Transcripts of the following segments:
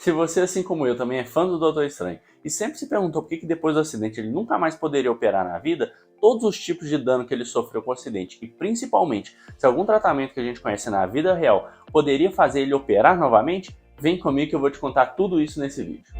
Se você, assim como eu, também é fã do Doutor Estranho e sempre se perguntou por que depois do acidente ele nunca mais poderia operar na vida, todos os tipos de dano que ele sofreu com o acidente e principalmente se algum tratamento que a gente conhece na vida real poderia fazer ele operar novamente, vem comigo que eu vou te contar tudo isso nesse vídeo.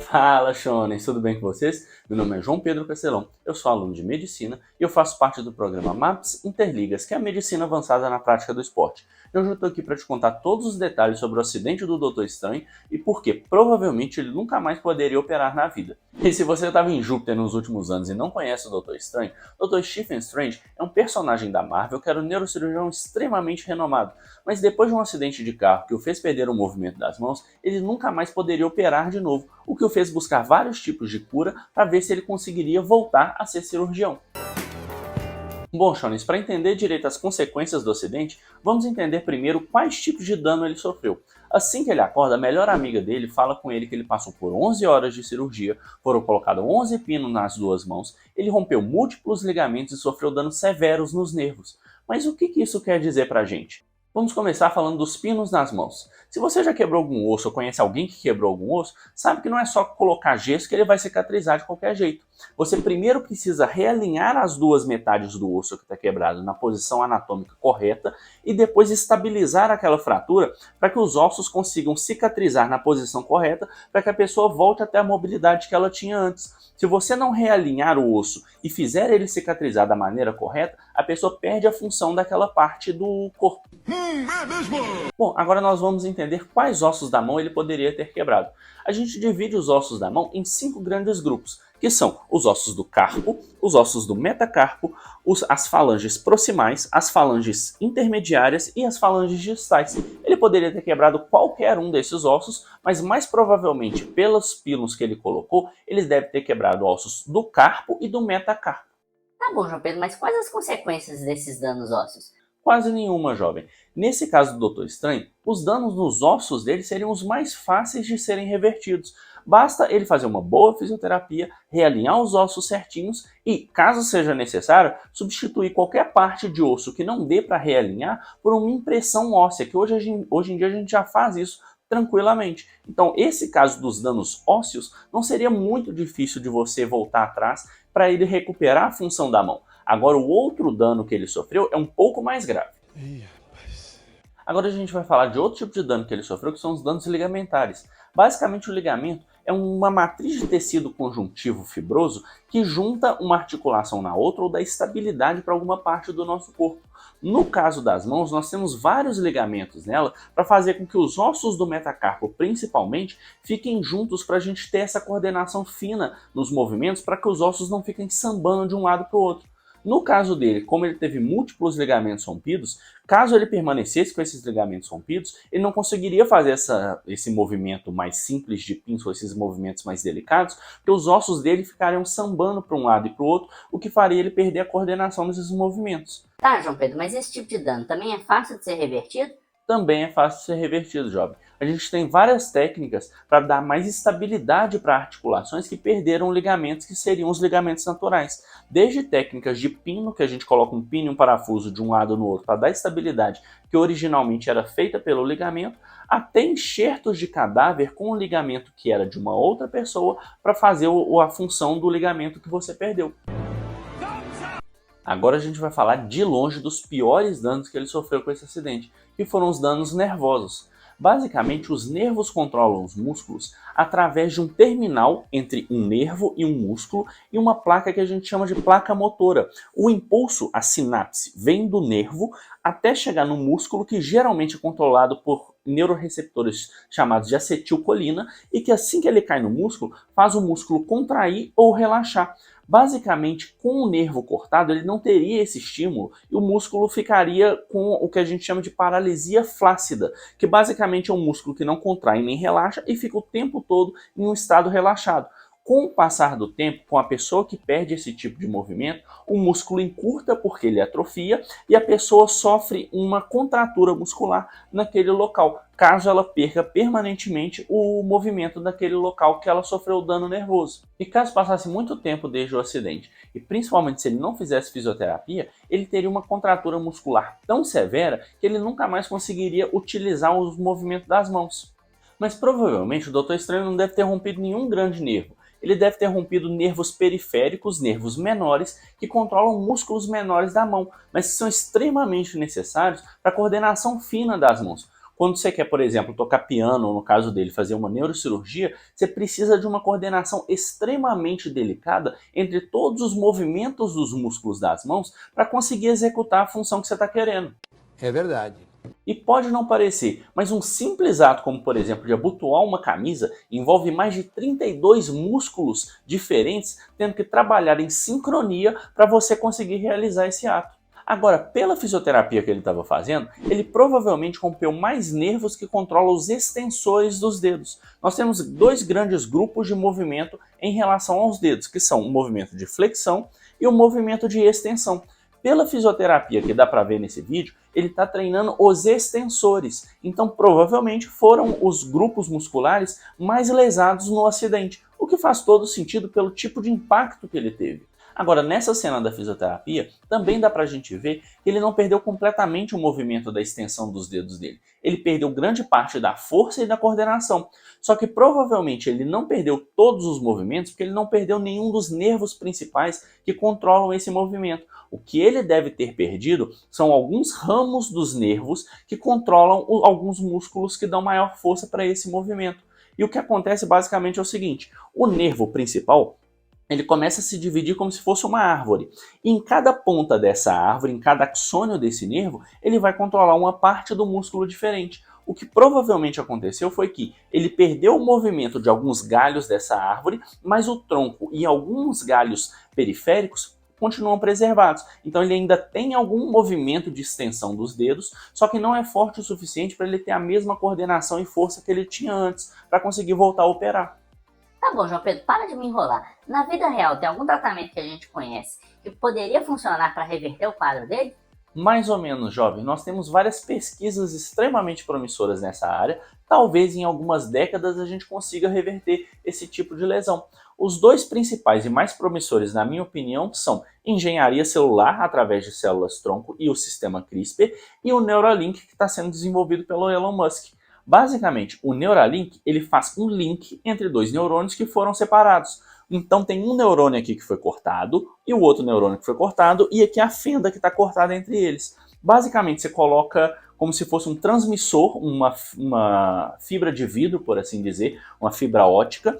Fala, Shonens, tudo bem com vocês? Meu nome é João Pedro Castelão, eu sou aluno de Medicina e eu faço parte do programa MAPS Interligas, que é a medicina avançada na prática do esporte. Eu já estou aqui para te contar todos os detalhes sobre o acidente do Doutor Estranho e por que provavelmente ele nunca mais poderia operar na vida. E se você estava em Júpiter nos últimos anos e não conhece o Doutor Estranho, Dr. Stephen Strange é um personagem da Marvel que era um neurocirurgião extremamente renomado, mas depois de um acidente de carro que o fez perder o movimento das mãos, ele nunca mais poderia operar de novo, o que o fez buscar vários tipos de cura para ver se ele conseguiria voltar a ser cirurgião. Bom, Shonens, para entender direito as consequências do acidente, vamos entender primeiro quais tipos de dano ele sofreu. Assim que ele acorda, a melhor amiga dele fala com ele que ele passou por 11 horas de cirurgia, foram colocados 11 pinos nas duas mãos, ele rompeu múltiplos ligamentos e sofreu danos severos nos nervos. Mas o que isso quer dizer pra gente? Vamos começar falando dos pinos nas mãos. Se você já quebrou algum osso ou conhece alguém que quebrou algum osso, sabe que não é só colocar gesso que ele vai cicatrizar de qualquer jeito. Você primeiro precisa realinhar as duas metades do osso que está quebrado na posição anatômica correta e depois estabilizar aquela fratura para que os ossos consigam cicatrizar na posição correta para que a pessoa volte até a mobilidade que ela tinha antes. Se você não realinhar o osso e fizer ele cicatrizar da maneira correta, a pessoa perde a função daquela parte do corpo. É mesmo? Bom, agora nós vamos entender quais ossos da mão ele poderia ter quebrado. A gente divide os ossos da mão em 5 grandes grupos, que são os ossos do carpo, os ossos do metacarpo, as falanges proximais, as falanges intermediárias e as falanges distais. Ele poderia ter quebrado qualquer um desses ossos, mas mais provavelmente, pelos pinos que ele colocou, ele deve ter quebrado ossos do carpo e do metacarpo. Tá bom, João Pedro, mas quais as consequências desses danos ósseos? Quase nenhuma, jovem. Nesse caso do Doutor Estranho, os danos nos ossos dele seriam os mais fáceis de serem revertidos. Basta ele fazer uma boa fisioterapia, realinhar os ossos certinhos e, caso seja necessário, substituir qualquer parte de osso que não dê para realinhar por uma impressão óssea, que hoje em dia a gente já faz isso tranquilamente. Então, esse caso dos danos ósseos não seria muito difícil de você voltar atrás para ele recuperar a função da mão. Agora, o outro dano que ele sofreu é um pouco mais grave. Agora a gente vai falar de outro tipo de dano que ele sofreu, que são os danos ligamentares. Basicamente, o ligamento é uma matriz de tecido conjuntivo fibroso que junta uma articulação na outra ou dá estabilidade para alguma parte do nosso corpo. No caso das mãos, nós temos vários ligamentos nela para fazer com que os ossos do metacarpo, principalmente, fiquem juntos para a gente ter essa coordenação fina nos movimentos para que os ossos não fiquem sambando de um lado para o outro. No caso dele, como ele teve múltiplos ligamentos rompidos, caso ele permanecesse com esses ligamentos rompidos, ele não conseguiria fazer esse movimento mais simples de pinça, ou esses movimentos mais delicados, porque os ossos dele ficariam sambando para um lado e para o outro, o que faria ele perder a coordenação desses movimentos. Tá, João Pedro, mas esse tipo de dano também é fácil de ser revertido? Também é fácil de ser revertido, jovem. A gente tem várias técnicas para dar mais estabilidade para articulações que perderam ligamentos que seriam os ligamentos naturais. Desde técnicas de pino, que a gente coloca um pino e um parafuso de um lado no outro para dar estabilidade, que originalmente era feita pelo ligamento, até enxertos de cadáver com o ligamento que era de uma outra pessoa para fazer a função do ligamento que você perdeu. Agora a gente vai falar de longe dos piores danos que ele sofreu com esse acidente, que foram os danos nervosos. Basicamente, os nervos controlam os músculos através de um terminal entre um nervo e um músculo e uma placa que a gente chama de placa motora. O impulso, a sinapse, vem do nervo até chegar no músculo, que geralmente é controlado por neuroreceptores chamados de acetilcolina e que assim que ele cai no músculo, faz o músculo contrair ou relaxar. Basicamente, com o nervo cortado, ele não teria esse estímulo e o músculo ficaria com o que a gente chama de paralisia flácida, que basicamente é um músculo que não contrai nem relaxa e fica o tempo todo em um estado relaxado. Com o passar do tempo, com a pessoa que perde esse tipo de movimento, o músculo encurta porque ele atrofia e a pessoa sofre uma contratura muscular naquele local, caso ela perca permanentemente o movimento daquele local que ela sofreu dano nervoso. E caso passasse muito tempo desde o acidente, e principalmente se ele não fizesse fisioterapia, ele teria uma contratura muscular tão severa que ele nunca mais conseguiria utilizar os movimentos das mãos. Mas provavelmente o Doutor Estranho não deve ter rompido nenhum grande nervo. Ele deve ter rompido nervos periféricos, nervos menores, que controlam músculos menores da mão, mas que são extremamente necessários para a coordenação fina das mãos. Quando você quer, por exemplo, tocar piano, ou no caso dele, fazer uma neurocirurgia, você precisa de uma coordenação extremamente delicada entre todos os movimentos dos músculos das mãos para conseguir executar a função que você está querendo. É verdade. E pode não parecer, mas um simples ato como, por exemplo, de abotoar uma camisa envolve mais de 32 músculos diferentes tendo que trabalhar em sincronia para você conseguir realizar esse ato. Agora, pela fisioterapia que ele estava fazendo, ele provavelmente rompeu mais nervos que controlam os extensores dos dedos. Nós temos dois grandes grupos de movimento em relação aos dedos, que são o movimento de flexão e o movimento de extensão. Pela fisioterapia que dá para ver nesse vídeo, ele está treinando os extensores. Então, provavelmente foram os grupos musculares mais lesados no acidente, o que faz todo sentido pelo tipo de impacto que ele teve. Agora, nessa cena da fisioterapia, também dá pra gente ver que ele não perdeu completamente o movimento da extensão dos dedos dele. Ele perdeu grande parte da força e da coordenação. Só que provavelmente ele não perdeu todos os movimentos porque ele não perdeu nenhum dos nervos principais que controlam esse movimento. O que ele deve ter perdido são alguns ramos dos nervos que controlam alguns músculos que dão maior força para esse movimento. E o que acontece basicamente é o seguinte: o nervo principal ele começa a se dividir como se fosse uma árvore. E em cada ponta dessa árvore, em cada axônio desse nervo, ele vai controlar uma parte do músculo diferente. O que provavelmente aconteceu foi que ele perdeu o movimento de alguns galhos dessa árvore, mas o tronco e alguns galhos periféricos continuam preservados. Então ele ainda tem algum movimento de extensão dos dedos, só que não é forte o suficiente para ele ter a mesma coordenação e força que ele tinha antes para conseguir voltar a operar. Tá bom, João Pedro, para de me enrolar. Na vida real, tem algum tratamento que a gente conhece que poderia funcionar para reverter o quadro dele? Mais ou menos, jovem. Nós temos várias pesquisas extremamente promissoras nessa área. Talvez em algumas décadas a gente consiga reverter esse tipo de lesão. Os dois principais e mais promissores, na minha opinião, são engenharia celular através de células-tronco e o sistema CRISPR e o Neuralink, que está sendo desenvolvido pelo Elon Musk. Basicamente, o Neuralink ele faz um link entre dois neurônios que foram separados. Então tem um neurônio aqui que foi cortado e o outro neurônio que foi cortado e aqui a fenda que está cortada entre eles. Basicamente você coloca como se fosse um transmissor, uma fibra de vidro, por assim dizer, uma fibra ótica,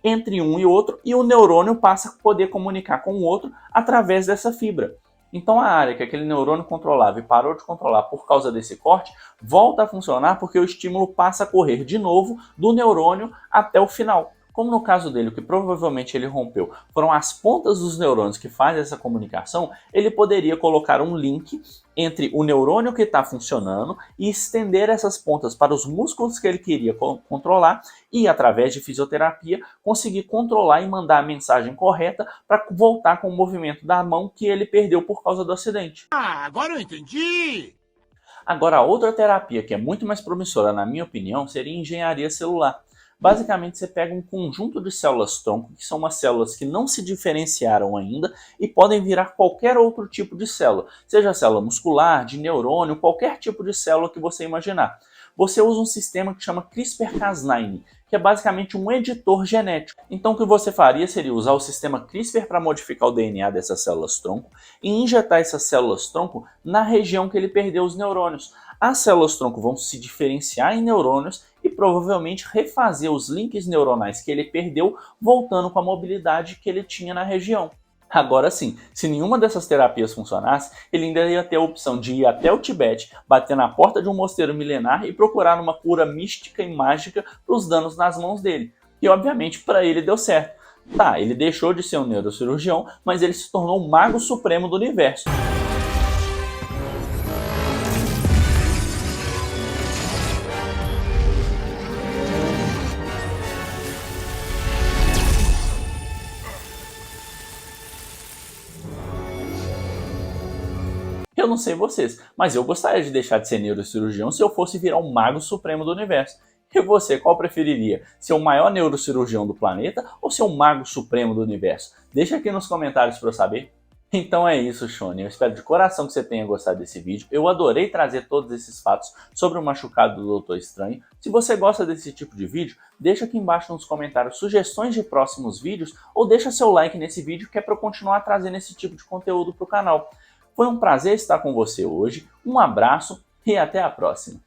entre um e outro, e o neurônio passa a poder comunicar com o outro através dessa fibra. Então a área que aquele neurônio controlava e parou de controlar por causa desse corte, volta a funcionar porque o estímulo passa a correr de novo do neurônio até o final. Como no caso dele, o que provavelmente ele rompeu foram as pontas dos neurônios que fazem essa comunicação, ele poderia colocar um link entre o neurônio que está funcionando e estender essas pontas para os músculos que ele queria controlar e, através de fisioterapia, conseguir controlar e mandar a mensagem correta para voltar com o movimento da mão que ele perdeu por causa do acidente. Ah, agora eu entendi! Agora, a outra terapia que é muito mais promissora, na minha opinião, seria engenharia celular. Basicamente, você pega um conjunto de células-tronco, que são umas células que não se diferenciaram ainda e podem virar qualquer outro tipo de célula, seja célula muscular, de neurônio, qualquer tipo de célula que você imaginar. Você usa um sistema que chama CRISPR-Cas9, que é basicamente um editor genético. Então o que você faria seria usar o sistema CRISPR para modificar o DNA dessas células-tronco e injetar essas células-tronco na região que ele perdeu os neurônios. As células-tronco vão se diferenciar em neurônios e provavelmente refazer os links neuronais que ele perdeu, voltando com a mobilidade que ele tinha na região. Agora sim, se nenhuma dessas terapias funcionasse, ele ainda ia ter a opção de ir até o Tibete, bater na porta de um mosteiro milenar e procurar uma cura mística e mágica para os danos nas mãos dele. E obviamente para ele deu certo. Tá, ele deixou de ser um neurocirurgião, mas ele se tornou o mago supremo do universo. não sei vocês, mas eu gostaria de deixar de ser neurocirurgião se eu fosse virar um mago supremo do universo. E você, qual preferiria? Ser o maior neurocirurgião do planeta ou ser o mago supremo do universo? Deixa aqui nos comentários para eu saber. Então é isso, Shone. Eu espero de coração que você tenha gostado desse vídeo. Eu adorei trazer todos esses fatos sobre o machucado do Doutor Estranho. Se você gosta desse tipo de vídeo, deixa aqui embaixo nos comentários sugestões de próximos vídeos ou deixa seu like nesse vídeo que é para eu continuar trazendo esse tipo de conteúdo para o canal. Foi um prazer estar com você hoje. Um abraço e até a próxima.